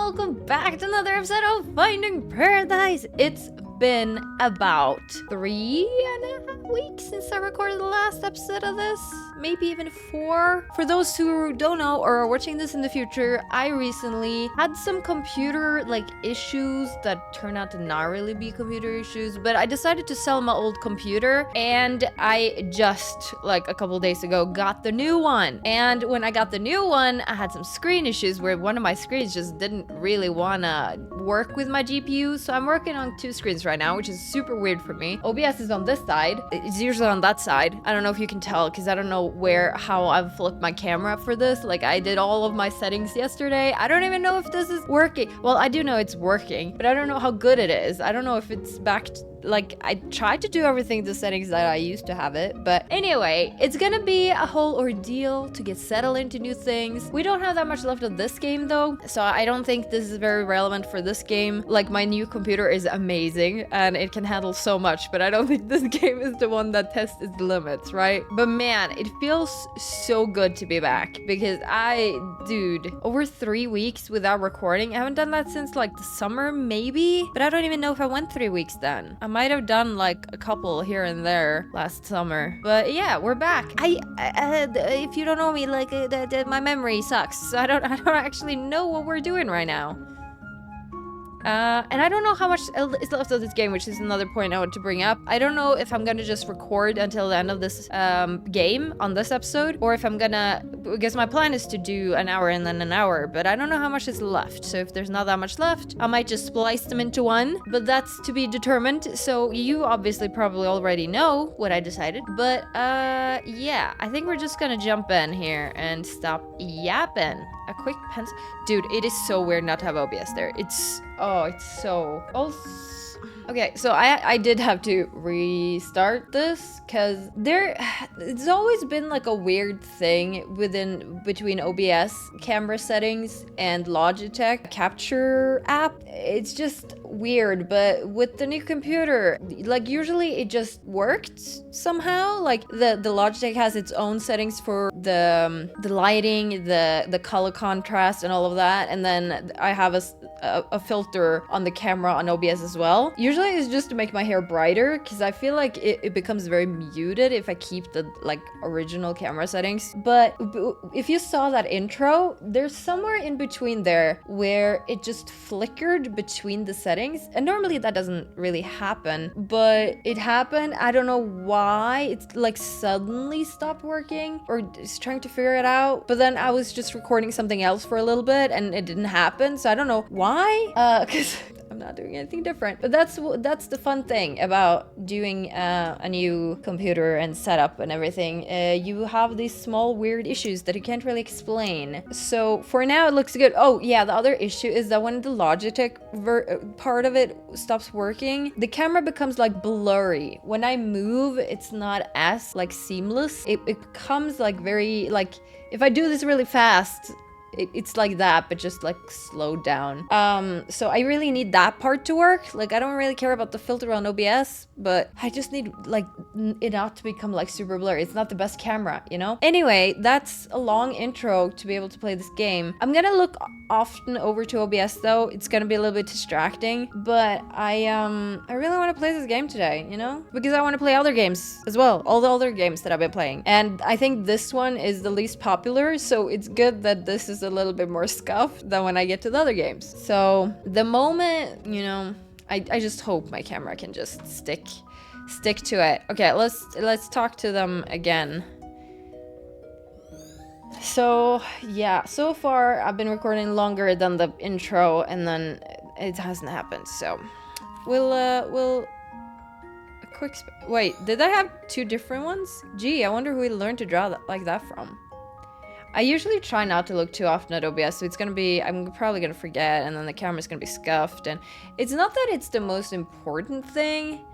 welcome back to another episode of Finding Paradise. It's been about 3.5 weeks since I recorded the last episode of this, maybe even 4. For those who don't know or are watching this in the future, I recently had some computer issues that turned out to not really be computer issues, but I decided to sell my old computer, and I just a couple days ago got the new one. And when I got the new one, I had some screen issues where one of my screens just didn't really wanna work with my GPU, so I'm working on 2 screens right now, which is super weird for me. OBS is on this side. It's usually on that side. I don't know if you can tell because I don't know how I've flipped my camera for this. I did all of my settings yesterday. I don't even know if this is working. Well, I do know it's working, but I don't know how good it is. I don't know if it's back to, I tried to do everything the settings that I used to have it, but anyway, it's gonna be a whole ordeal to get settled into new things. We don't have that much left of this game though, so I don't think this is very relevant for this game. My new computer is amazing and it can handle so much, but I don't think this game is the one that tests its limits, right? But man, it feels so good to be back because dude, over 3 weeks without recording. I haven't done that since the summer maybe, but I don't even know if I went 3 weeks then. I might have done a couple here and there last summer, but yeah, we're back. If you don't know me, my memory sucks, so I don't actually know what we're doing right now. And I don't know how much is left of this game, which is another point I want to bring up. I don't know if I'm gonna just record until the end of this game on this episode, or if I'm gonna, because my plan is to do an hour and then an hour, but I don't know how much is left. So if there's not that much left, I might just splice them into one, but that's to be determined. So you obviously probably already know what I decided, but yeah, I think we're just gonna jump in here and stop yapping. A quick pencil. Dude, it is so weird not to have OBS there. It's so... Okay, so I did have to restart this because it's always been a weird thing between OBS camera settings and Logitech capture app. It's just weird, but with the new computer, usually it just worked somehow. The Logitech has its own settings for the lighting, the color contrast and all of that, and then I have a filter on the camera on OBS as well. Usually it's just to make my hair brighter because I feel like it becomes very muted if I keep the original camera settings. But if you saw that intro, there's somewhere in between there where it just flickered between the settings, and normally that doesn't really happen, but it happened. I don't know why it's suddenly stopped working, or just trying to figure it out. But then I was just recording something else for a little bit and it didn't happen, so I don't know why, because I'm not doing anything different. But that's the fun thing about doing a new computer and setup and everything. You have these small weird issues that you can't really explain. So for now it looks good. Oh yeah, the other issue is that when the Logitech part of it stops working, the camera becomes blurry. When I move, it's not as seamless. It becomes very if I do this really fast, it's like that, but just slowed down. So I really need that part to work. I don't really care about the filter on OBS, but I just need it not to become super blurry. It's not the best camera, you know? Anyway, that's a long intro to be able to play this game. I'm gonna look often over to OBS though. It's gonna be a little bit distracting, but I really want to play this game today, you know? Because I want to play other games as well. All the other games that I've been playing. And I think this one is the least popular, so it's good that this is a little bit more scuffed than when I get to the other games. So the moment, I just hope my camera can just stick to it. Okay, let's talk to them again. So yeah, so far I've been recording longer than the intro, and then it hasn't happened. So we'll a quick wait, did I have 2 different ones? Gee, I wonder who we learned to draw like that from. I usually try not to look too often at OBS, so I'm probably gonna forget, and then the camera's gonna be scuffed, and it's not that it's the most important thing,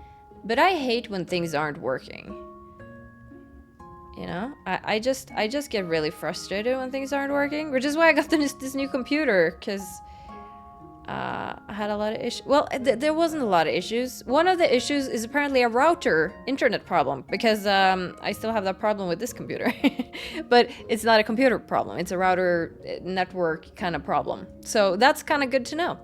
but I hate when things aren't working. You know? I just get really frustrated when things aren't working, which is why I got this new computer, because I had a lot of issues. Well, there wasn't a lot of issues. One of the issues is apparently a router internet problem, because I still have that problem with this computer. But it's not a computer problem. It's a router network kind of problem. So that's kind of good to know.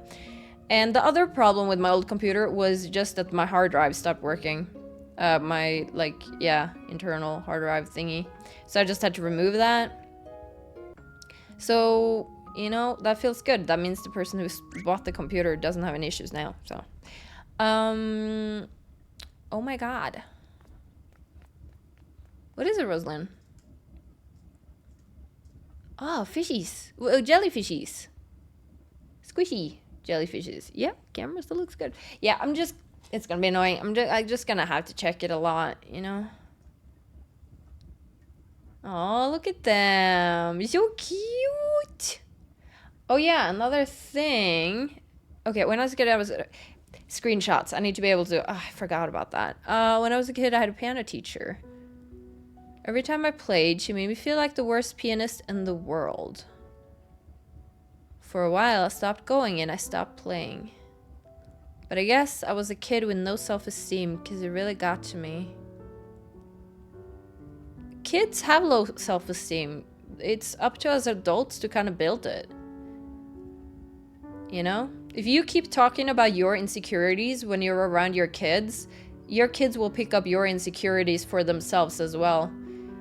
And the other problem with my old computer was just that my hard drive stopped working. My, internal hard drive thingy. So I just had to remove that. So, that feels good. That means the person who bought the computer doesn't have any issues now. So, oh my god. What is it, Rosalind? Oh, fishies. Jellyfishies. Squishy jellyfishes. Yeah, camera still looks good. Yeah, it's gonna be annoying. I'm just gonna have to check it a lot, Oh, look at them. So cute. Oh, yeah, another thing. Okay, when I was a kid, I was... screenshots. I need to be able to... I forgot about that. When I was a kid, I had a piano teacher. Every time I played, she made me feel like the worst pianist in the world. For a while, I stopped going and I stopped playing. But I guess I was a kid with no self-esteem because it really got to me. Kids have low self-esteem. It's up to us adults to kind of build it. If you keep talking about your insecurities when you're around your kids will pick up your insecurities for themselves as well.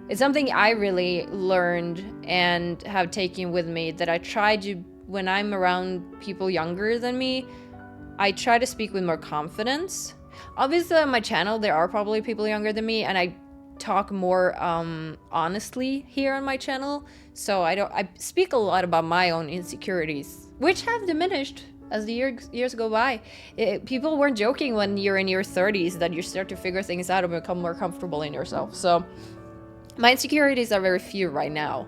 It's something I really learned and have taken with me, that I try to, when I'm around people younger than me, I try to speak with more confidence. Obviously on my channel there are probably people younger than me, and I talk more honestly here on my channel, so I speak a lot about my own insecurities, which have diminished as the years go by. People weren't joking when you're in your 30s that you start to figure things out and become more comfortable in yourself. So my insecurities are very few right now,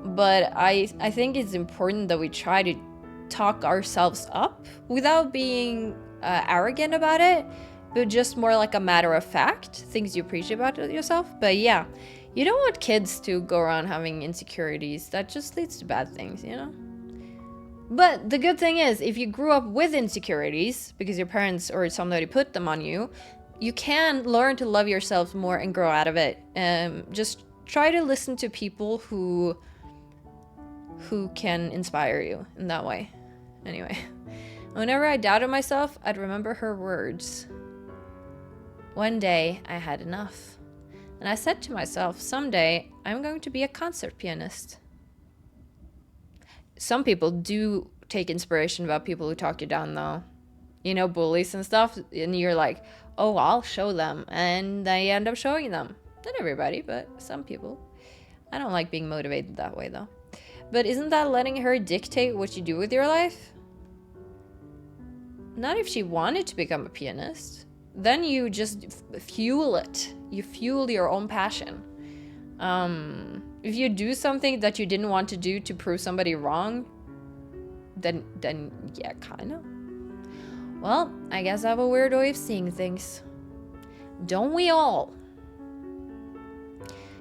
but I think it's important that we try to talk ourselves up without being arrogant about it, but just more like a matter of fact, things you appreciate about yourself. But yeah, you don't want kids to go around having insecurities. That just leads to bad things, But the good thing is, if you grew up with insecurities because your parents or somebody put them on you, you can learn to love yourself more and grow out of it. Just try to listen to people who can inspire you in that way. Anyway, whenever I doubted myself, I'd remember her words. One day, I had enough. And I said to myself, someday, I'm going to be a concert pianist. Some people do take inspiration about people who talk you down, though. Bullies and stuff. And you're like, oh, I'll show them. And they end up showing them. Not everybody, but some people. I don't like being motivated that way, though. But isn't that letting her dictate what you do with your life? Not if she wanted to become a pianist. Then you just fuel it. You fuel your own passion. If you do something that you didn't want to do to prove somebody wrong, then yeah, kind of. Well, I guess I have a weird way of seeing things. Don't we all?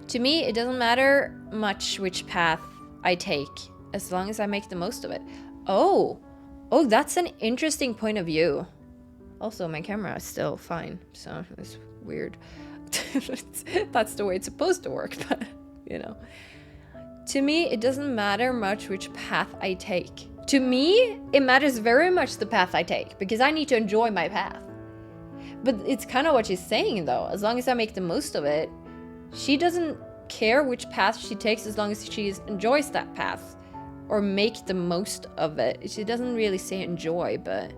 To me, it doesn't matter much which path I take, as long as I make the most of it. Oh, that's an interesting point of view. Also, my camera is still fine, so it's weird. That's the way it's supposed to work, but, To me, it doesn't matter much which path I take. To me, it matters very much the path I take, because I need to enjoy my path. But it's kind of what she's saying, though. As long as I make the most of it, she doesn't care which path she takes as long as she enjoys that path. Or make the most of it. She doesn't really say enjoy, but...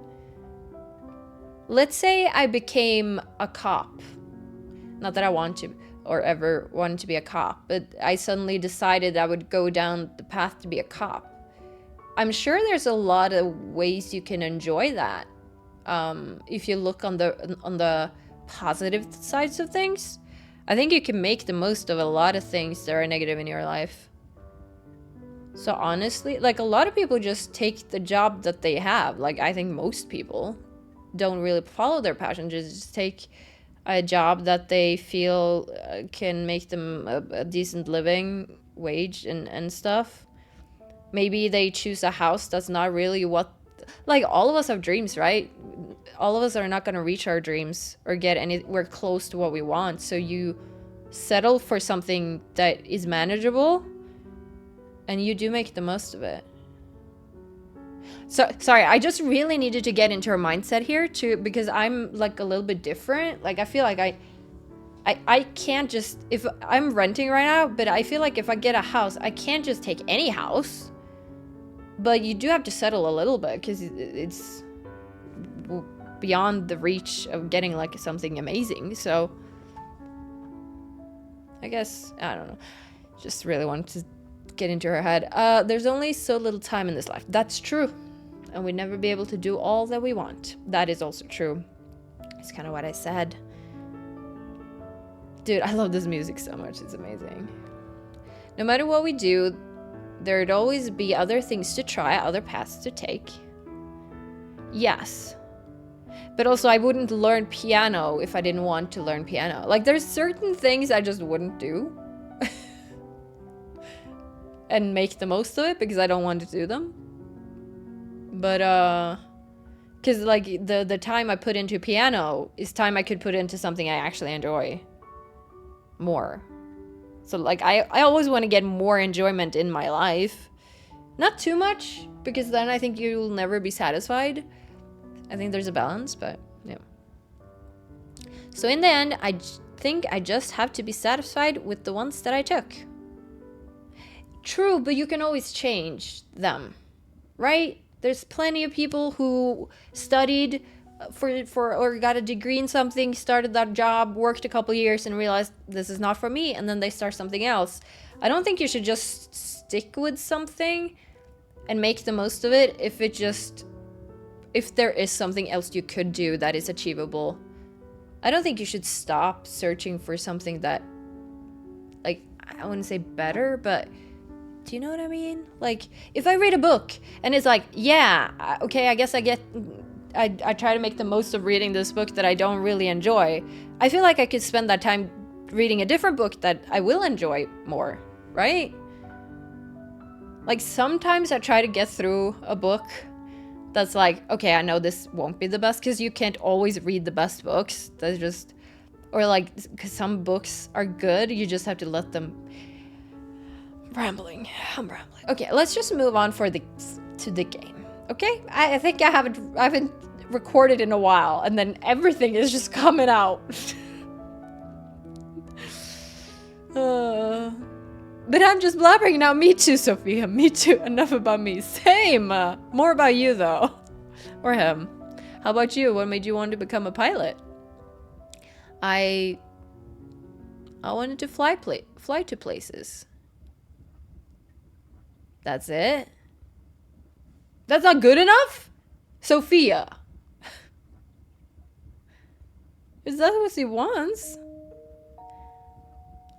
Let's say I became a cop. Not that I want to, or ever wanted to be a cop, but I suddenly decided I would go down the path to be a cop. I'm sure there's a lot of ways you can enjoy that. If you look on the positive sides of things, I think you can make the most of a lot of things that are negative in your life. So honestly, like, a lot of people just take the job that they have. Like, I think most people don't really follow their passion, just take a job that they feel can make them a decent living wage and stuff. Maybe they choose a house that's not really what like, all of us have dreams, right? All of us are not going to reach our dreams or get anywhere close to what we want. So you settle for something that is manageable and you do make the most of it. So sorry, I just really needed to get into her mindset here too, because I'm like a little bit different. Like, I feel like I can't just, if I'm renting right now, but I feel like if I get a house, I can't just take any house. But you do have to settle a little bit because it's beyond the reach of getting like something amazing. So I guess, I don't know, just really wanted to get into her head. There's only so little time in this life. That's true. And we'd never be able to do all that we want. That is also true. It's kind of what I said. Dude, I love this music so much. It's amazing. No matter what we do, there'd always be other things to try, other paths to take. Yes. But also, I wouldn't learn piano if I didn't want to learn piano. Like, there's certain things I just wouldn't do. And make the most of it because I don't want to do them. But, because, like, the time I put into piano is time I could put into something I actually enjoy more. So, like, I always want to get more enjoyment in my life. Not too much, because then I think you'll never be satisfied. I think there's a balance, but, yeah. So, in the end, I think I just have to be satisfied with the ones that I took. True, but you can always change them, right? There's plenty of people who studied for or got a degree in something, started that job, worked a couple years and realized this is not for me, and then they start something else. I don't think you should just stick with something and make the most of it if there is something else you could do that is achievable. I don't think you should stop searching for something that, like, I wouldn't say better, but do you know what I mean? Like, if I read a book and it's like, yeah, okay, I guess I try to make the most of reading this book that I don't really enjoy. I feel like I could spend that time reading a different book that I will enjoy more, right? Like, sometimes I try to get through a book that's like, okay, I know this won't be the best, because you can't always read the best books. That's just, or like, because some books are good, you just have to let them. I'm rambling. Okay, let's just move on to the game. Okay, I think I haven't recorded in a while, and then everything is just coming out. But I'm just blabbering now. Me too, Sophia. Me too. Enough about me. Same. More about you, though. Or him. How about you? What made you want to become a pilot? I wanted to fly to places. That's it? That's not good enough? Sophia. Is that what she wants?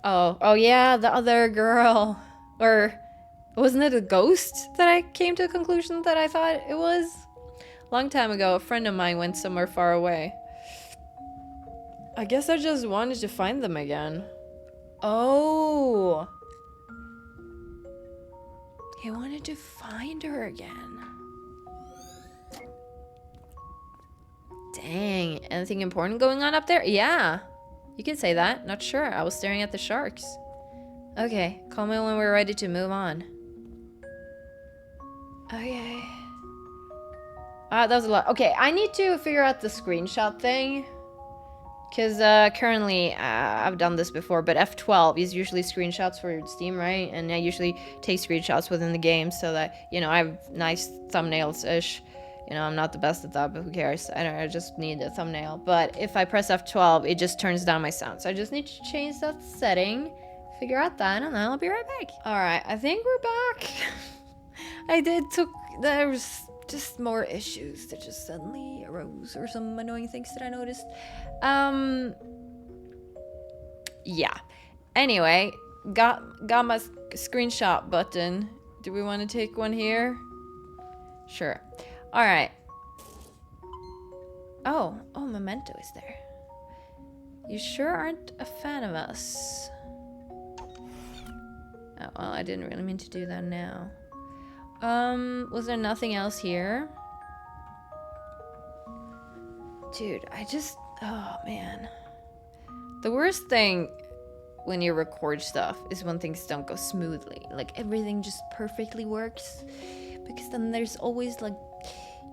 Oh yeah, the other girl. Or wasn't it a ghost that I came to a conclusion that I thought it was? Long time ago, a friend of mine went somewhere far away. I guess I just wanted to find them again. Oh. He wanted to find her again. Dang, anything important going on up there? Yeah. You could say that. Not sure. I was staring at the sharks. Okay, call me when we're ready to move on. Okay. That was a lot. Okay, I need to figure out the screenshot thing. Because currently, I've done this before, but F12 is usually screenshots for Steam, right? And I usually take screenshots within the game so that, you know, I have nice thumbnails-ish. You know, I'm not the best at that, but who cares? I just need a thumbnail. But if I press F12, it just turns down my sound. So I just need to change that setting, figure out that, and then I'll be right back. Alright, I think we're back. There was just more issues that just suddenly arose, or some annoying things that I noticed. Yeah. Anyway, got my screenshot button. Do we want to take one here? Sure. Alright. Oh, Memento is there. You sure aren't a fan of us. Oh, well, I didn't really mean to do that now. Was there nothing else here? Dude, oh man. The worst thing when you record stuff is when things don't go smoothly. Like everything just perfectly works. Because then there's always like,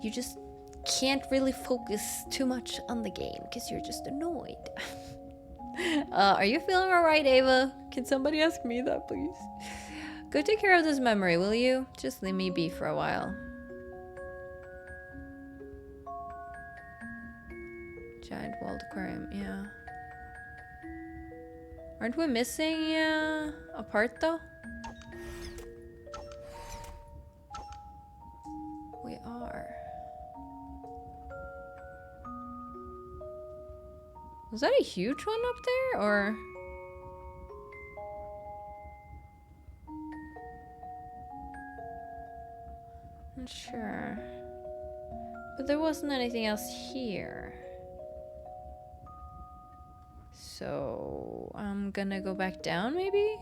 you just can't really focus too much on the game because you're just annoyed. Are you feeling alright, Ava? Can somebody ask me that, please? Go take care of this memory, will you? Just leave me be for a while. Giant walled aquarium, yeah. Aren't we missing a part though? We are. Was that a huge one up there, or? Not sure. But there wasn't anything else here. So I'm gonna go back down, maybe?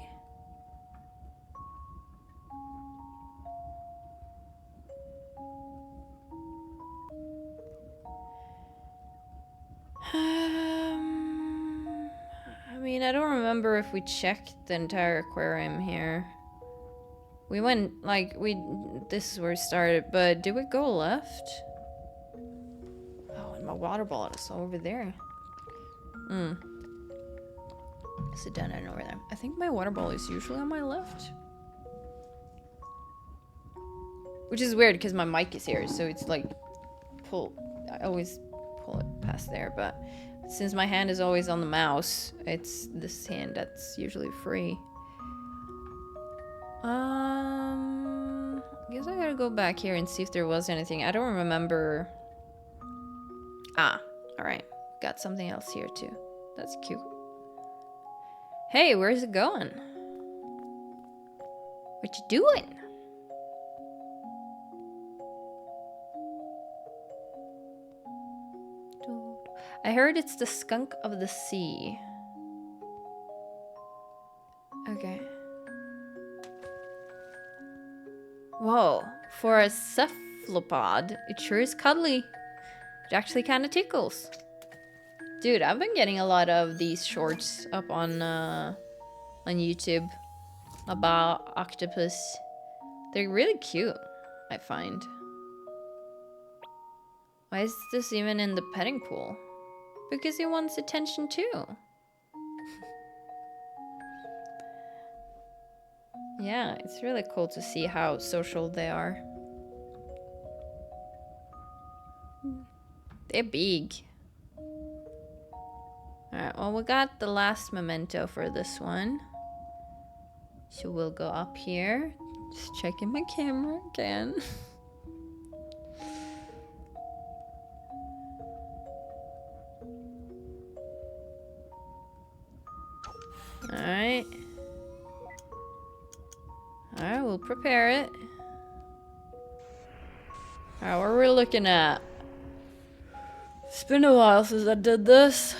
I mean, I don't remember if we checked the entire aquarium here. We went, like, this is where we started, but did we go left? Oh, and my water bottle is over there. Sit down and over there. I think my water bottle is usually on my left. Which is weird because my mic is here, so it's like, I always pull it past there, but since my hand is always on the mouse, it's this hand that's usually free. I guess I gotta go back here and see if there was anything. I don't remember. Ah, alright. Got something else here too. That's cute. Hey, where's it going? What you doing? I heard it's the skunk of the sea. Okay. Whoa, for a cephalopod, it sure is cuddly. It actually kind of tickles. Dude, I've been getting a lot of these shorts up on YouTube about octopus. They're really cute, I find. Why is this even in the petting pool? Because he wants attention too. Yeah, it's really cool to see how social they are. They're big. Alright, well, we got the last memento for this one. So we'll go up here. Just checking my camera again. Alright. Alright, we'll prepare it. Alright, what are we looking at? It's been a while since I did this.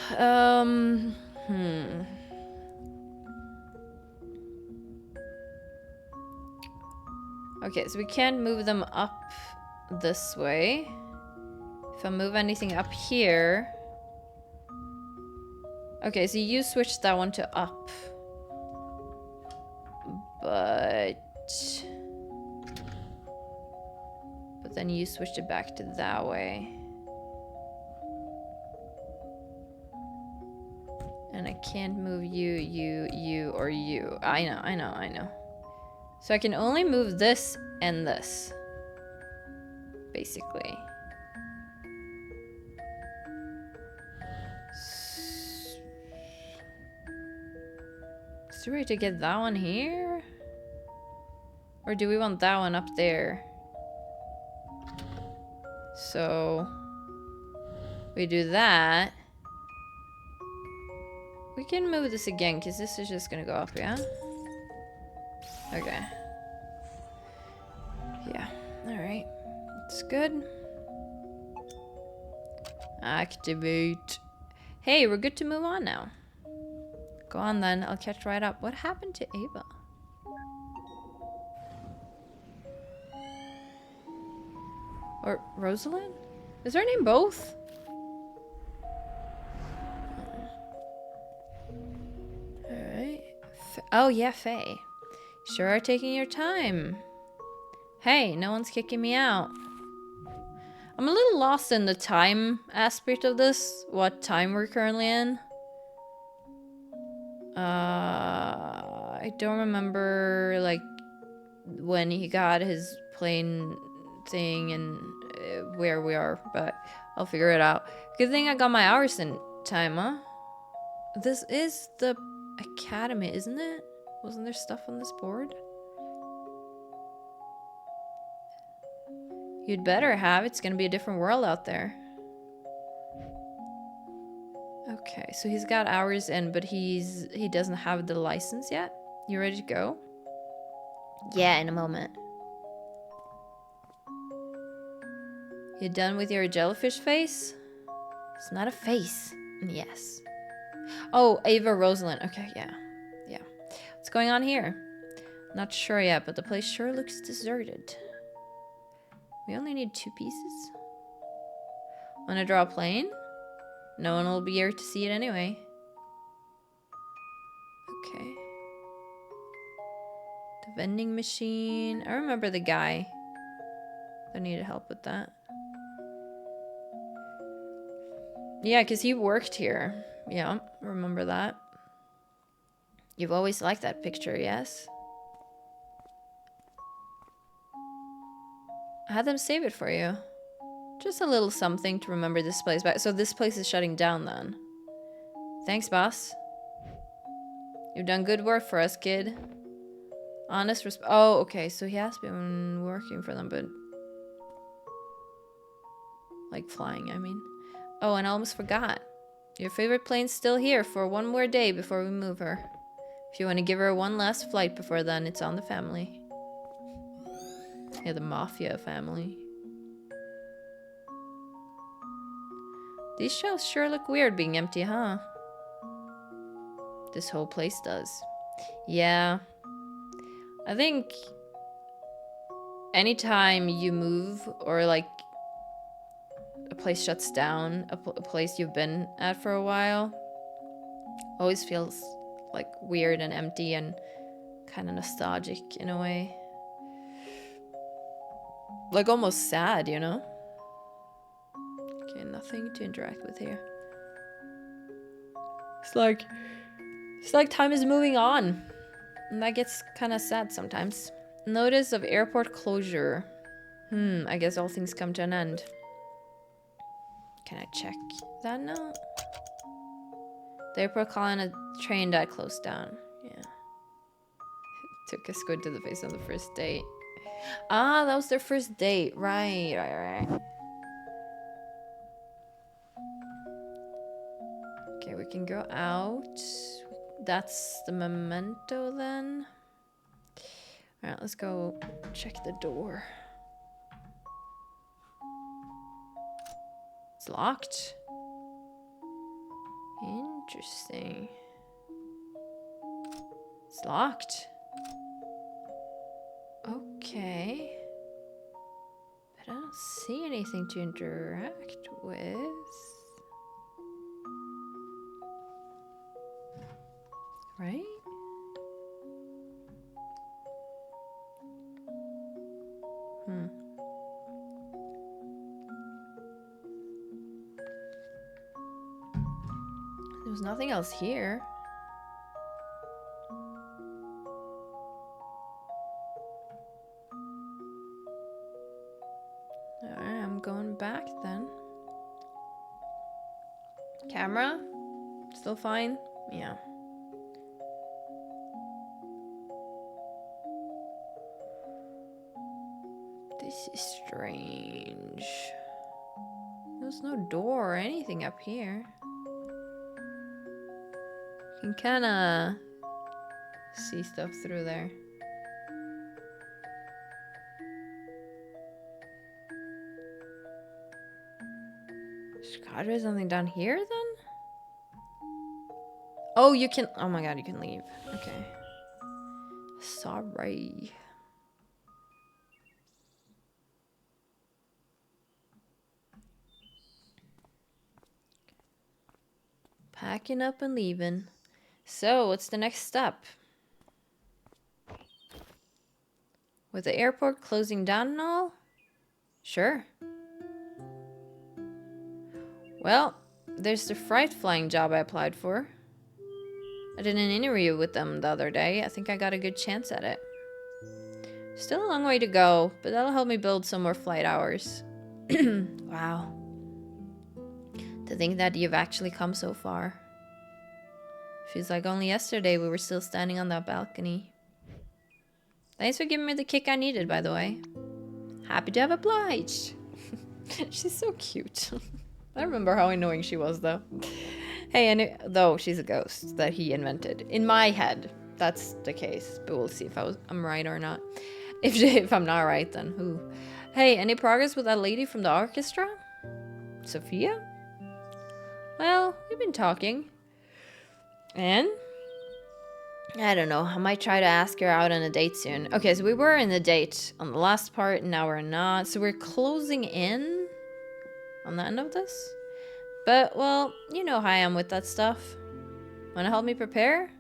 Okay, so we can't move them up this way. If I move anything up here... Okay, so you switched that one to up. But then you switched it back to that way. And I can't move you, or you. I know. So I can only move this and this. Basically. Is there a way to get that one here? Or do we want that one up there? So we do that. We can move this again because this is just gonna go up, yeah? Okay. Yeah, alright. That's good. Activate. Hey, we're good to move on now. Go on then, I'll catch right up. What happened to Ava? Or Rosalind? Is her name both? Oh, yeah, Faye. Sure are taking your time. Hey, no one's kicking me out. I'm a little lost in the time aspect of this. What time we're currently in. I don't remember, like, when he got his plane thing and where we are, but I'll figure it out. Good thing I got my hours in time, huh? This is the academy, isn't it? Wasn't there stuff on this board? You'd better have. It's gonna be a different world out there. Okay, so he's got hours in, but he doesn't have the license yet. You ready to go? Yeah, in a moment. You done with your jellyfish face? It's not a face. Yes. Oh, Ava Rosalind. Okay, yeah. Yeah. What's going on here? Not sure yet, but the place sure looks deserted. We only need 2 pieces. Wanna draw a plane? No one will be here to see it anyway. Okay. The vending machine. I remember the guy that needed help with that. Yeah, because he worked here. Yeah, remember that. You've always liked that picture, yes? I had them save it for you. Just a little something to remember this place by. So this place is shutting down then. Thanks, boss. You've done good work for us, kid. Honest oh, okay, so he has been working for them, but... like flying, I mean. Oh, and I almost forgot. Your favorite plane's still here for one more day before we move her. If you want to give her one last flight before then, it's on the family. Yeah, the mafia family. These shelves sure look weird being empty, huh? This whole place does. Yeah. I think anytime you move or like a place shuts down, a place you've been at for a while, always feels like weird and empty and kind of nostalgic in a way. Like almost sad, you know? Okay, nothing to interact with here. It's like time is moving on. And that gets kind of sad sometimes. Notice of airport closure. I guess all things come to an end. Can I check that now? The airport calling a train that closed down. Yeah. Took a squid to the face on the first date. Ah, that was their first date. Right. Okay, we can go out. That's the memento then. Alright, let's go check the door. It's locked. Interesting. It's locked. Okay. But I don't see anything to interact with. Right? There's nothing else here. Alright, I'm going back then. Camera? Still fine? Yeah. This is strange. There's no door or anything up here. You can kinda see stuff through there. There's something down here then? Oh, you can. Oh my god, you can leave. Okay. Sorry. Packing up and leaving. So, what's the next step? With the airport closing down and all? Sure. Well, there's the freight flying job I applied for. I did an interview with them the other day. I think I got a good chance at it. Still a long way to go, but that'll help me build some more flight hours. Wow. To think that you've actually come so far. Feels like only yesterday we were still standing on that balcony. Thanks for giving me the kick I needed, by the way. Happy to have obliged. She's so cute. I remember how annoying she was, though. Hey, and though she's a ghost that he invented. In my head, that's the case. But we'll see if I'm right or not. If I'm not right, then who? Hey, any progress with that lady from the orchestra? Sophia? Well, we've been talking. And? I don't know. I might try to ask her out on a date soon. Okay, so we were in the date on the last part, and now we're not. So we're closing in on the end of this. But, well, you know how I am with that stuff. Wanna help me prepare?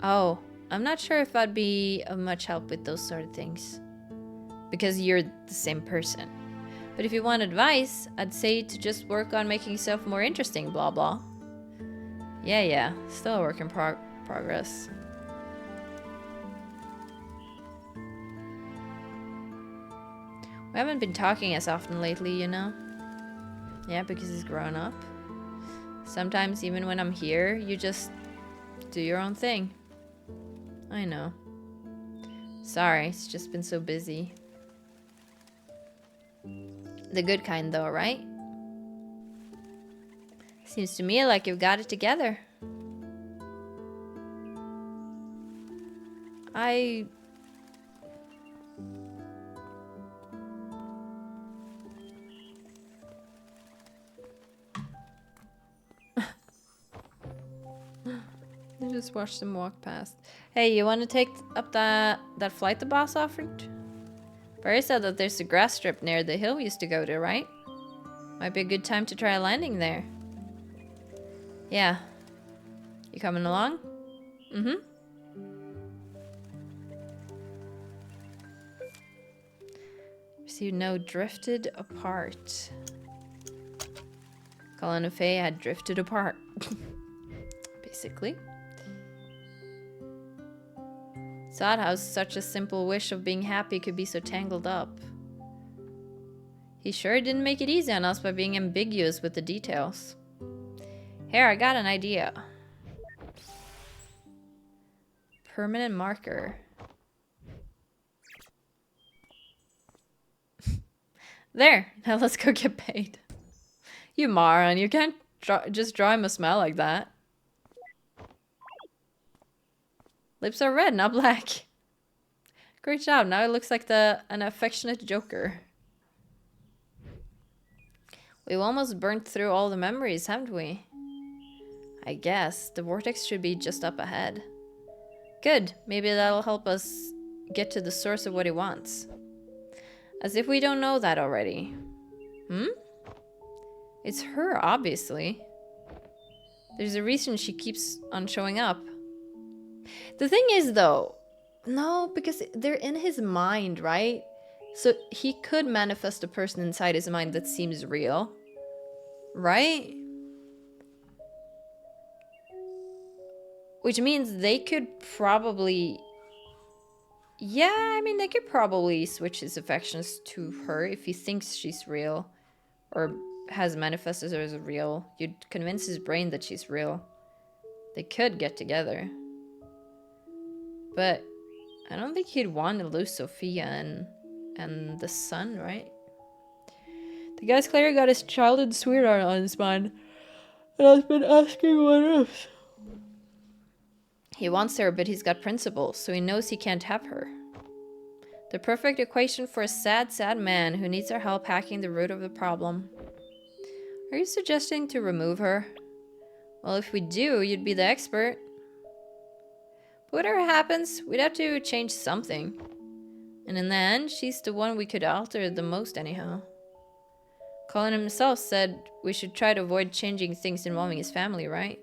Oh, I'm not sure if I'd be of much help with those sort of things. Because you're the same person. But if you want advice, I'd say to just work on making yourself more interesting, blah blah. Yeah, still a work in progress. We haven't been talking as often lately, you know? Yeah, because he's grown up. Sometimes even when I'm here, you just do your own thing. I know. Sorry, it's just been so busy. The good kind though, right? Seems to me like you've got it together. I just watched them walk past. Hey, you want to take up that flight the boss offered? Barry said that there's a grass strip near the hill we used to go to, right? Might be a good time to try a landing there. Yeah. You coming along? Mm-hmm. Received no drifted apart. Colin and Faye had drifted apart. Basically. It's odd how such a simple wish of being happy could be so tangled up. He sure didn't make it easy on us by being ambiguous with the details. Here, I got an idea. Permanent marker. There, now let's go get paid. You moron, you can't just draw him a smile like that. Lips are red, not black. Great job, now it looks like an affectionate Joker. We've almost burnt through all the memories, haven't we? I guess. The vortex should be just up ahead. Good, maybe that'll help us get to the source of what he wants. As if we don't know that already. It's her, obviously. There's a reason she keeps on showing up. The thing is, though, no, because they're in his mind, right? So he could manifest a person inside his mind that seems real. Right? Which means they could probably... Yeah, I mean, they could probably switch his affections to her if he thinks she's real. Or has manifested her as real. You'd convince his brain that she's real. They could get together. But I don't think he'd want to lose Sophia and the son, right? The guy's clearly got his childhood sweetheart on his mind. And I've been asking what if. He wants her, but he's got principles, so he knows he can't have her. The perfect equation for a sad, sad man who needs our help hacking the root of the problem. Are you suggesting to remove her? Well, if we do, you'd be the expert. But whatever happens, we'd have to change something. And in the end, she's the one we could alter the most anyhow. Colin himself said we should try to avoid changing things involving his family, right?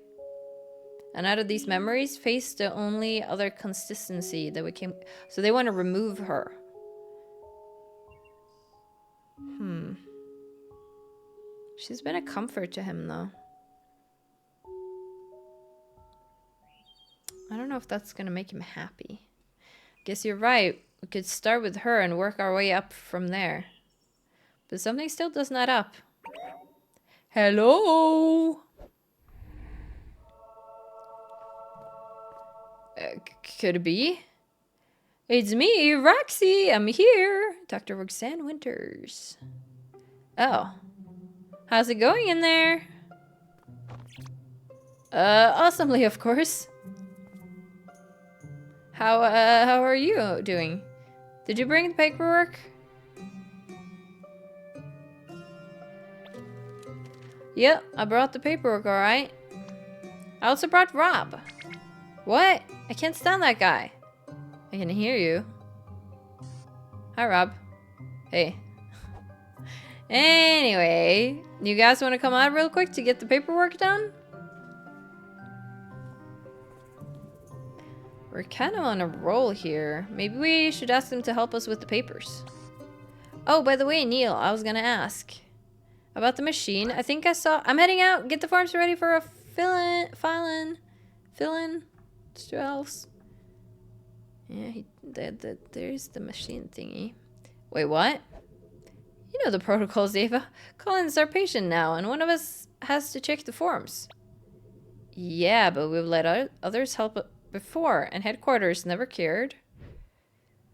And out of these memories, face the only other consistency that we came... So they want to remove her. She's been a comfort to him, though. I don't know if that's gonna make him happy. Guess you're right. We could start with her and work our way up from there. But something still doesn't add up. Hello? Could it be? It's me, Roxy. I'm here. Dr. Roxanne Winters. Oh. How's it going in there? Awesomely, of course. How are you doing? Did you bring the paperwork? Yep, I brought the paperwork, alright. I also brought Rob. What? I can't stand that guy. I can hear you. Hi, Rob. Hey. Anyway, you guys want to come out real quick to get the paperwork done? We're kind of on a roll here. Maybe we should ask them to help us with the papers. Oh, by the way, Neil, I was gonna ask about the machine. I think I saw... I'm heading out. Get the forms ready for a fill-in. Else. Yeah, there's the machine thingy. Wait, what? You know the protocols, Ava. Colin's our patient now, and one of us has to check the forms. Yeah, but we've let others help before, and headquarters never cared.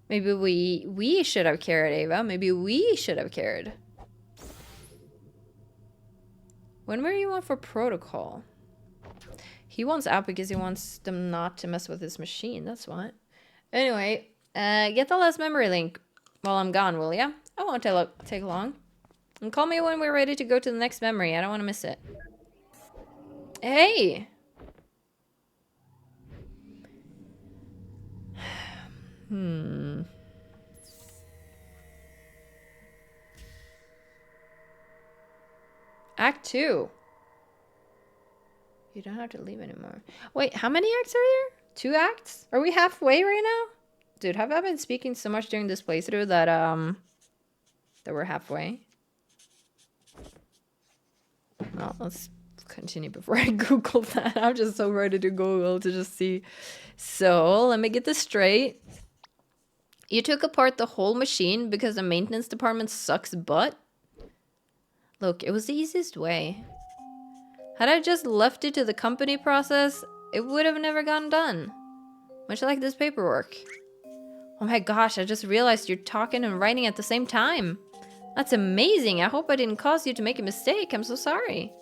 Maybe we should have cared, Ava. Maybe we should have cared. When were you on for protocol? He wants out because he wants them not to mess with his machine. That's what. Anyway, get the last memory link while I'm gone, will ya? I won't take long. And call me when we're ready to go to the next memory. I don't want to miss it. Hey! Act 2. You don't have to leave anymore. Wait, how many acts are there? 2 acts? Are we halfway right now? Dude, have I been speaking so much during this playthrough that we're halfway? Well, let's continue before I Google that. I'm just so ready to Google to just see. So, let me get this straight. You took apart the whole machine because the maintenance department sucks butt? Look, it was the easiest way. Had I just left it to the company process, it would have never gotten done. Much like this paperwork. Oh my gosh, I just realized you're talking and writing at the same time. That's amazing. I hope I didn't cause you to make a mistake. I'm so sorry.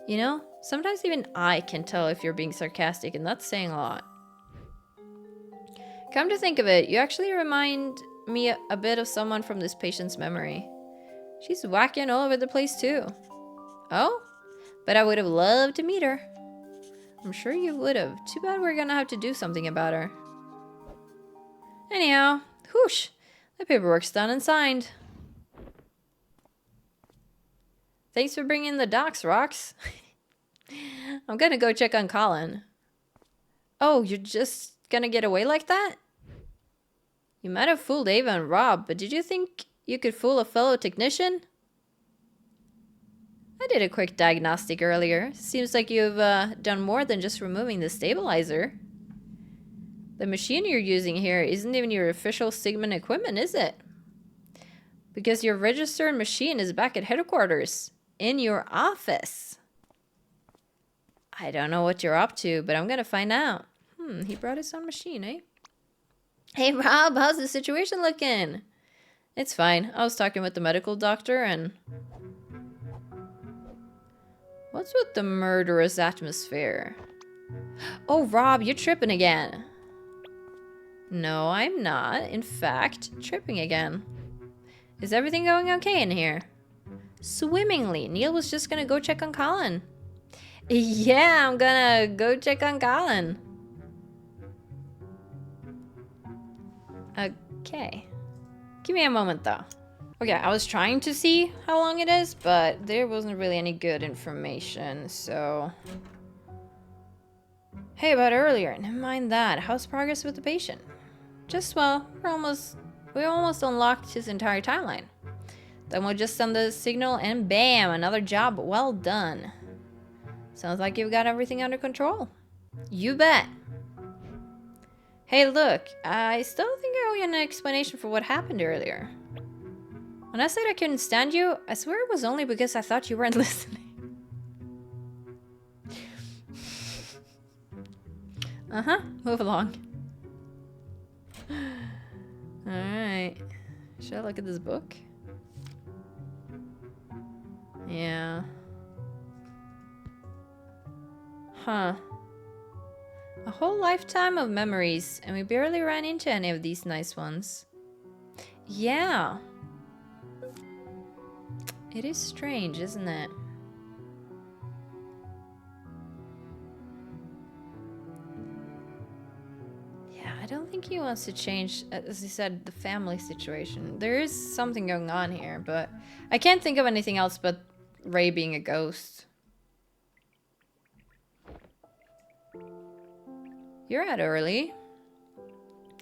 You know, sometimes even I can tell if you're being sarcastic, and that's saying a lot. Come to think of it, you actually remind me a bit of someone from this patient's memory. She's whacking all over the place too. Oh? But I would have loved to meet her. I'm sure you would have. Too bad we're gonna have to do something about her. Anyhow, whoosh. The paperwork's done and signed. Thanks for bringing the docs, Rox. I'm gonna go check on Colin. Oh, you're just gonna get away like that? You might have fooled Ava and Rob, but did you think you could fool a fellow technician? I did a quick diagnostic earlier. Seems like you've done more than just removing the stabilizer. The machine you're using here isn't even your official Sigmund equipment, is it? Because your registered machine is back at headquarters, in your office. I don't know what you're up to, but I'm gonna find out. He brought his own machine, eh? Hey Rob, how's the situation looking? It's fine. I was talking with the medical doctor and... What's with the murderous atmosphere? Oh, Rob, you're tripping again. No, I'm not. In fact, tripping again. Is everything going okay in here? Swimmingly. Neil was just gonna go check on Colin. Yeah, I'm gonna go check on Colin. Okay. Give me a moment, though. Okay, I was trying to see how long it is, but there wasn't really any good information, so... Hey, about earlier. Never mind that. How's progress with the patient? Just well. We almost unlocked his entire timeline. Then we'll just send the signal and bam, another job well done. Sounds like you've got everything under control. You bet. Hey, look, I still think I owe you an explanation for what happened earlier. When I said I couldn't stand you, I swear it was only because I thought you weren't listening. Uh-huh, move along. Alright. Should I look at this book? Yeah. Huh. A whole lifetime of memories, and we barely ran into any of these nice ones. Yeah. It is strange, isn't it? Yeah, I don't think he wants to change, as he said, the family situation. There is something going on here, but I can't think of anything else but Ray being a ghost. You're out early.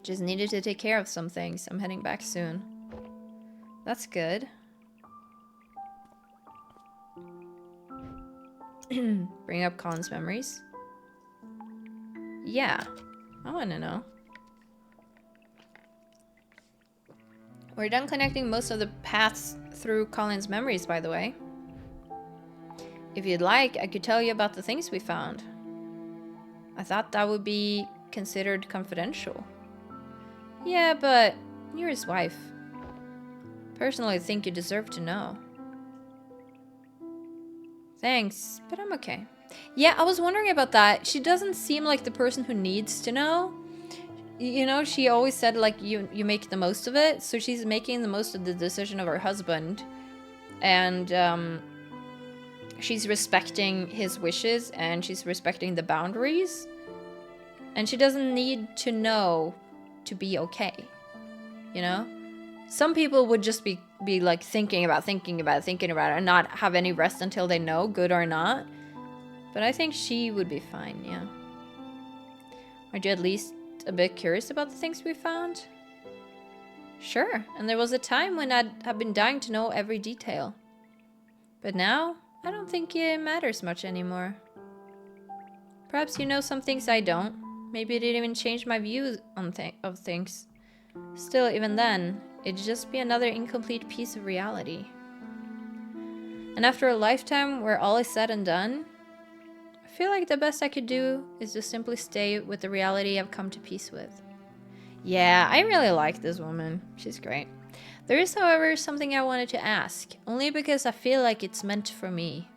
Just needed to take care of some things. I'm heading back soon. That's good. Bring up Colin's memories. Yeah, I want to know. We're done connecting most of the paths through Colin's memories, by the way. If you'd like, I could tell you about the things we found. I thought that would be considered confidential. Yeah, but you're his wife. Personally, I think you deserve to know. Thanks, but I'm okay. Yeah, I was wondering about that. She doesn't seem like the person who needs to know. You know, she always said, like, you make the most of it. So she's making the most of the decision of her husband. And, she's respecting his wishes and she's respecting the boundaries. And she doesn't need to know to be okay. You know? Some people would just be like thinking about it and not have any rest until they know, good or not. But I think she would be fine, yeah. Are you at least a bit curious about the things we found? Sure, and there was a time when I'd have been dying to know every detail. But now, I don't think it matters much anymore. Perhaps you know some things I don't. Maybe it didn't even change my views on of things. Still, even then, it'd just be another incomplete piece of reality. And after a lifetime where all is said and done, I feel like the best I could do is just simply stay with the reality I've come to peace with. Yeah, I really like this woman. She's great. There is, however, something I wanted to ask, only because I feel like it's meant for me.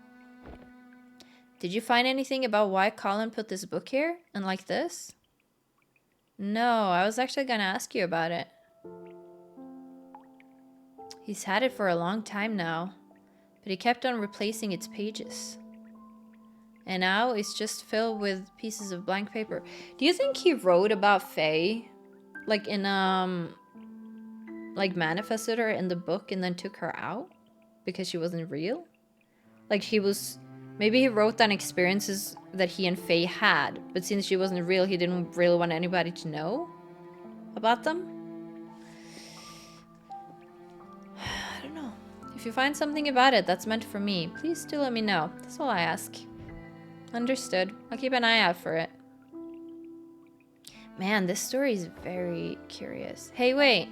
Did you find anything about why Colin put this book here, and like this? No, I was actually gonna ask you about it. He's had it for a long time now, but he kept on replacing its pages. And now it's just filled with pieces of blank paper. Do you think he wrote about Faye? Like in, like manifested her in the book and then took her out? Because she wasn't real? Like he was... Maybe he wrote down experiences that he and Faye had, but since she wasn't real, he didn't really want anybody to know about them? I don't know. If you find something about it that's meant for me, please do let me know. That's all I ask. Understood. I'll keep an eye out for it. Man, this story is very curious. Hey, wait.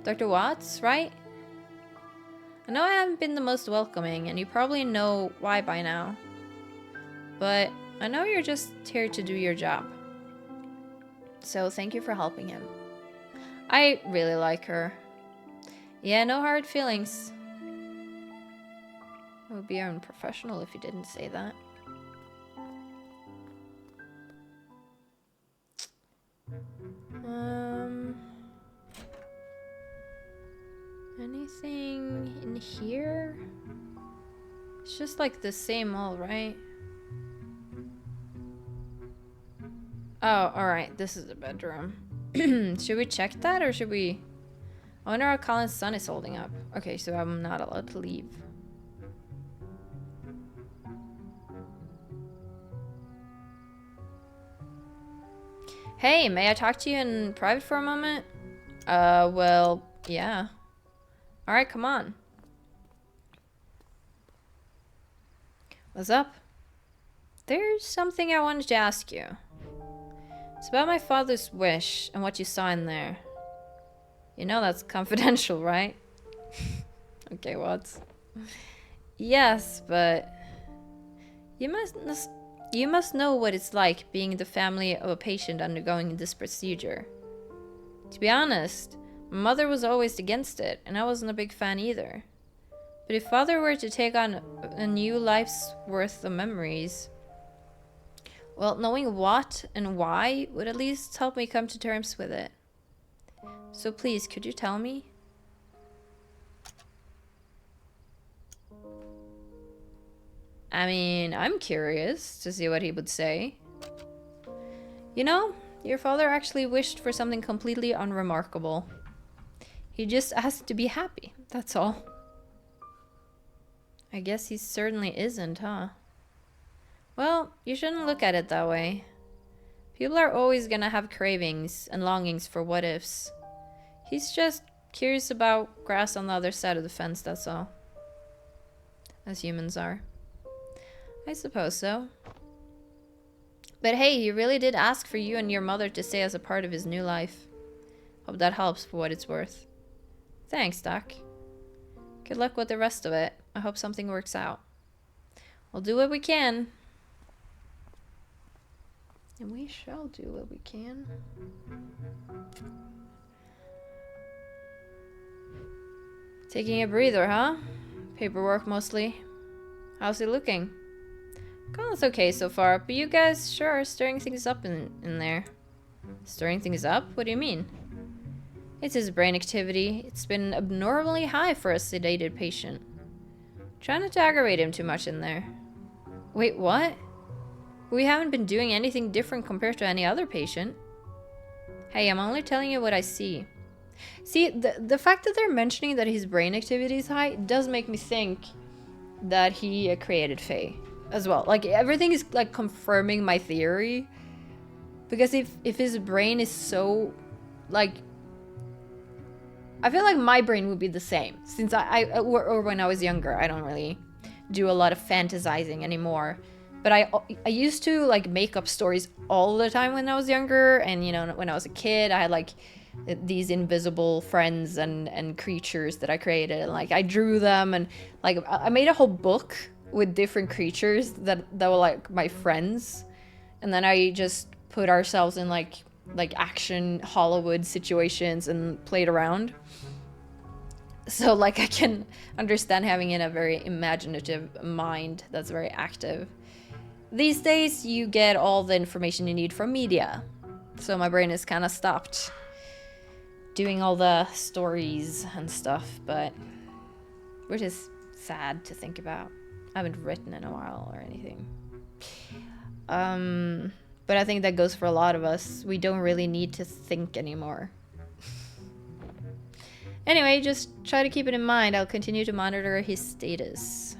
Dr. Watts, right? I know I haven't been the most welcoming, and you probably know why by now. But I know you're just here to do your job. So thank you for helping him. I really like her. Yeah, no hard feelings. It would be unprofessional if you didn't say that. Anything in here? It's just like the same all, right? Oh, alright. This is the bedroom. Should we check that or should we... I wonder how Colin's son is holding up. Okay, so I'm not allowed to leave. Hey, may I talk to you in private for a moment? Well, yeah. Alright, come on. What's up? There's something I wanted to ask you. It's about my father's wish and what you saw in there. You know that's confidential, right? Okay, what? Yes, but you must know what it's like being the family of a patient undergoing this procedure. To be honest, my mother was always against it, and I wasn't a big fan either. But if father were to take on a new life's worth of memories, well, knowing what and why would at least help me come to terms with it. So please, could you tell me? I mean, I'm curious to see what he would say. You know, your father actually wished for something completely unremarkable. He just asked to be happy, that's all. I guess he certainly isn't, huh? Well, you shouldn't look at it that way. People are always gonna have cravings and longings for what-ifs. He's just curious about grass on the other side of the fence, that's all. As humans are. I suppose so. But hey, he really did ask for you and your mother to stay as a part of his new life. Hope that helps for what it's worth. Thanks, Doc. Good luck with the rest of it. I hope something works out. We'll do what we can. And we shall do what we can. Taking a breather, huh? Paperwork mostly. How's it looking? Oh, it's okay so far, but you guys sure are stirring things up in there. Stirring things up? What do you mean? It's his brain activity. It's been abnormally high for a sedated patient. Try not to aggravate him too much in there. Wait, what? We haven't been doing anything different compared to any other patient. Hey, I'm only telling you what I see. See, the fact that they're mentioning that his brain activity is high does make me think that he created Faye as well. Like, everything is like confirming my theory. Because if his brain is so, like, I feel like my brain would be the same. Since or when I was younger, I don't really do a lot of fantasizing anymore. But I used to, like, make up stories all the time when I was younger. And, you know, when I was a kid, I had, like, these invisible friends and creatures that I created. And, like, I drew them. And, like, I made a whole book with different creatures that were, like, my friends. And then I just put ourselves in, like action Hollywood situations and played around. So, like, I can understand having a very imaginative mind that's very active. These days, you get all the information you need from media. So my brain is kind of stopped doing all the stories and stuff, but which is sad to think about. I haven't written in a while or anything. But I think that goes for a lot of us. We don't really need to think anymore. Anyway, just try to keep it in mind. I'll continue to monitor his status.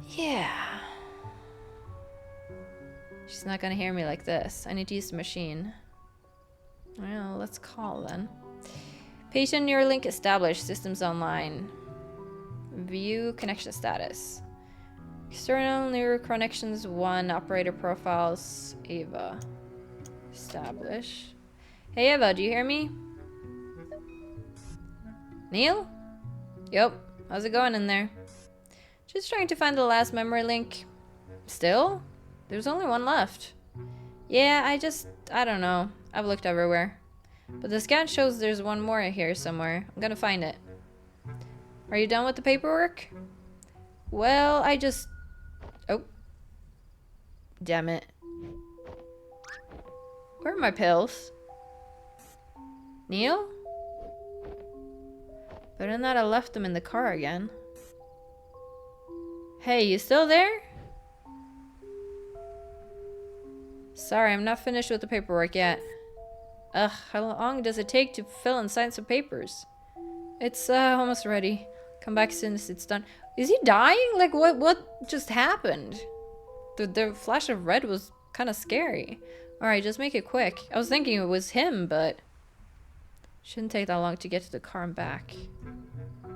Yeah. She's not gonna hear me like this. I need to use the machine. Well, let's call then. Patient Neuralink established. Systems online. View connection status. External neural connections 1. Operator profiles. Ava. Establish. Hey Ava, do you hear me? Neil? Yup. How's it going in there? Just trying to find the last memory link. Still? There's only one left. Yeah, I don't know. I've looked everywhere. But the scan shows there's one more here somewhere. I'm gonna find it. Are you done with the paperwork? Well, oh. Damn it. Where are my pills? Neil? Better not have left them in the car again. Hey, you still there? Sorry, I'm not finished with the paperwork yet. Ugh, how long does it take to fill and sign some papers? It's almost ready. Come back as soon as it's done. Is he dying? Like, what just happened? The flash of red was kind of scary. Alright, just make it quick. I was thinking it was him, but... Shouldn't take that long to get to the car and back.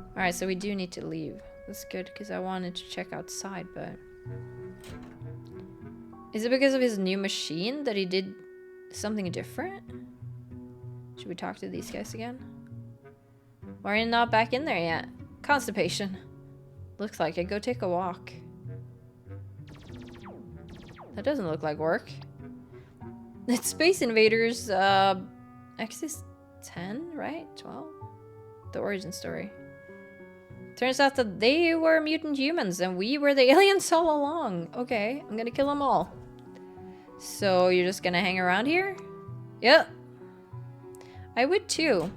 Alright, so we do need to leave. That's good, because I wanted to check outside, but... Is it because of his new machine that he did something different? Should we talk to these guys again? Why are you not back in there yet? Constipation. Looks like it. Go take a walk. That doesn't look like work. It's Space Invaders, Exodus 10, right? 12? The origin story. Turns out that they were mutant humans and we were the aliens all along. Okay, I'm gonna kill them all. So you're just gonna hang around here? Yep. I would too.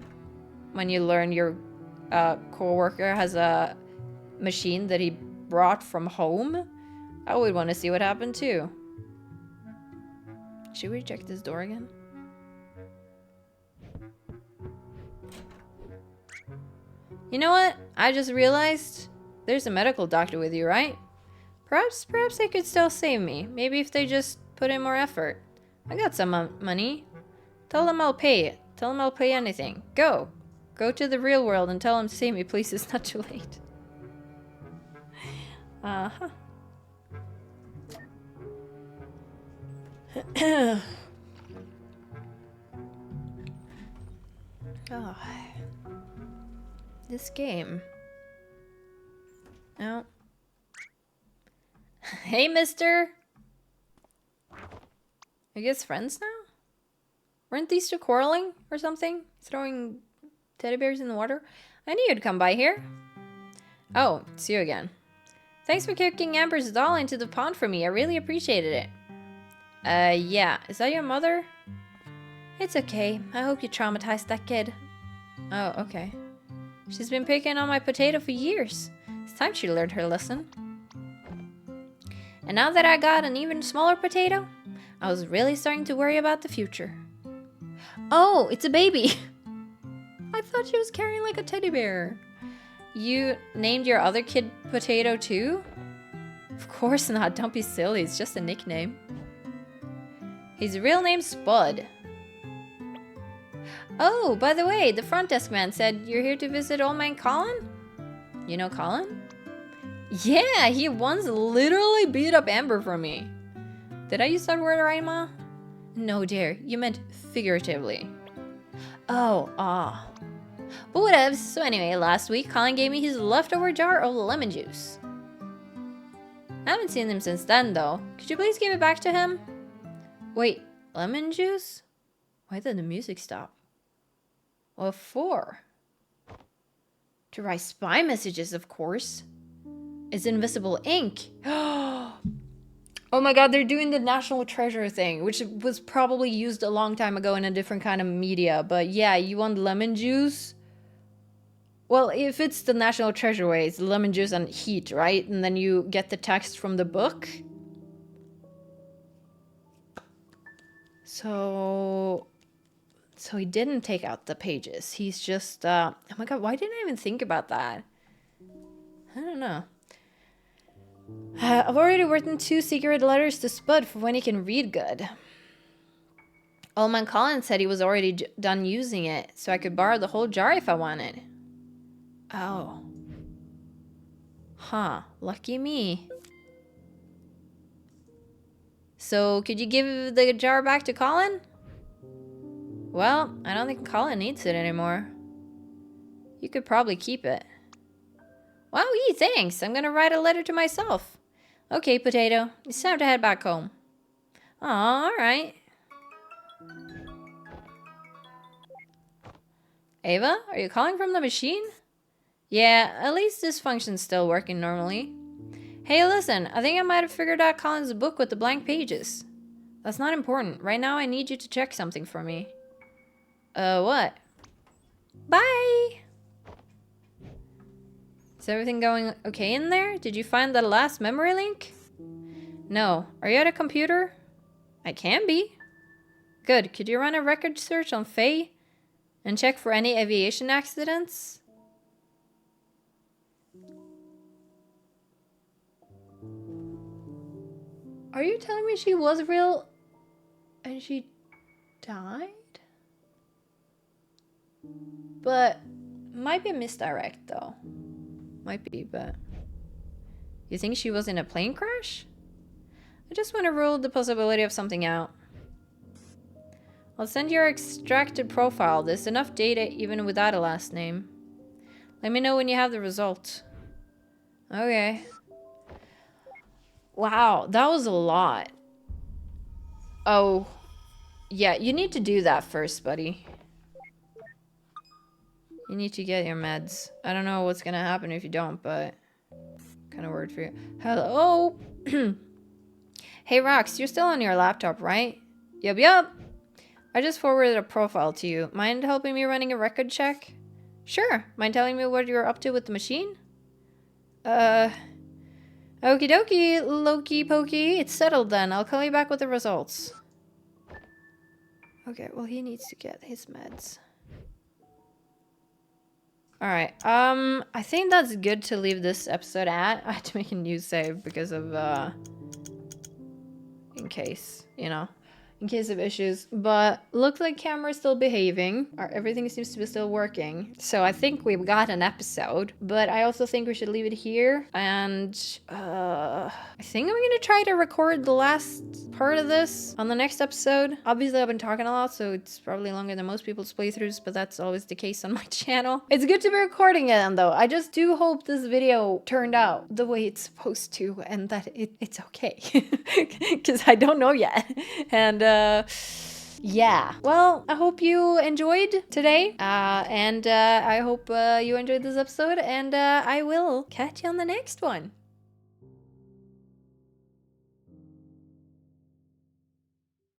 When you learn your co-worker has a machine that he brought from home, I would want to see what happened too. Should we check this door again? You know what? I just realized there's a medical doctor with you, right? Perhaps they could still save me. Maybe if they just put in more effort. I got some money. Tell them I'll pay it. Tell them I'll pay anything. Go. Go to the real world and tell them to save me, please. It's not too late. Uh-huh. Oh. This game. Oh. Hey, mister. I guess friends now? Weren't these two quarreling or something? Throwing teddy bears in the water? I knew you'd come by here. Oh, it's you again. Thanks for kicking Amber's doll into the pond for me. I really appreciated it. Yeah. Is that your mother? It's okay. I hope you traumatized that kid. Oh, okay. She's been picking on my potato for years. It's time she learned her lesson. And now that I got an even smaller potato, I was really starting to worry about the future. Oh, it's a baby. I thought she was carrying like a teddy bear. You named your other kid Potato too? Of course not. Don't be silly. It's just a nickname. His real name's Spud. Oh, by the way, the front desk man said you're here to visit old man Colin? You know Colin? Yeah, he once literally beat up Amber for me. Did I use that word right, Ma? No, dear. You meant figuratively. Oh, ah. But whatevs. So anyway, last week, Colin gave me his leftover jar of lemon juice. I haven't seen him since then, though. Could you please give it back to him? Wait, lemon juice? Why did the music stop? What for? To write spy messages, of course. It's invisible ink. Oh my god, they're doing the National Treasure thing, which was probably used a long time ago in a different kind of media. But yeah, you want lemon juice? Well, if it's the National Treasure way, it's lemon juice and heat, right? And then you get the text from the book. So he didn't take out the pages. He's just, oh my god, why didn't I even think about that? I don't know. I've already written 2 secret letters to Spud for when he can read good. Old man Colin said he was already done using it, so I could borrow the whole jar if I wanted. Oh. Huh. Lucky me. So, could you give the jar back to Colin? Well, I don't think Colin needs it anymore. You could probably keep it. Wow, thanks. I'm gonna write a letter to myself. Okay, Potato. It's time to head back home. Aw, alright. Ava, are you calling from the machine? Yeah, at least this function's still working normally. Hey, listen, I think I might have figured out Colin's book with the blank pages. That's not important. Right now, I need you to check something for me. What? Bye! Is everything going okay in there? Did you find the last memory link? No. Are you at a computer? I can be. Good. Could you run a record search on Faye? And check for any aviation accidents? Are you telling me she was real And she died? But might be a misdirect though. Might be, but you think she was in a plane crash? I just want to rule the possibility of something out. I'll send your extracted profile. There's enough data even without a last name. Let me know when you have the results. Okay. Wow, that was a lot. Oh, yeah, you need to do that first, buddy. You need to get your meds. I don't know what's gonna happen if you don't, but kind of worried for you. Hello? Hey, Rox, you're still on your laptop, right? Yup. I just forwarded a profile to you. Mind helping me running a record check? Sure. Mind telling me what you're up to with the machine? Okie dokie, Loki Pokey. It's settled then. I'll call you back with the results. Okay, well, he needs to get his meds. Alright, I think that's good to leave this episode at. I had to make a new save because of, in case, you know, in case of issues. But looks like camera's still behaving. Everything seems to be still working. So I think we've got an episode, but I also think we should leave it here. And I think I'm gonna try to record the last part of this on the next episode. Obviously I've been talking a lot, so it's probably longer than most people's playthroughs, but that's always the case on my channel. It's good to be recording it though. I just do hope this video turned out the way it's supposed to and that it's okay. Because I don't know yet. And yeah, well, I hope you enjoyed today, and I hope you enjoyed this episode, and I will catch you on the next one.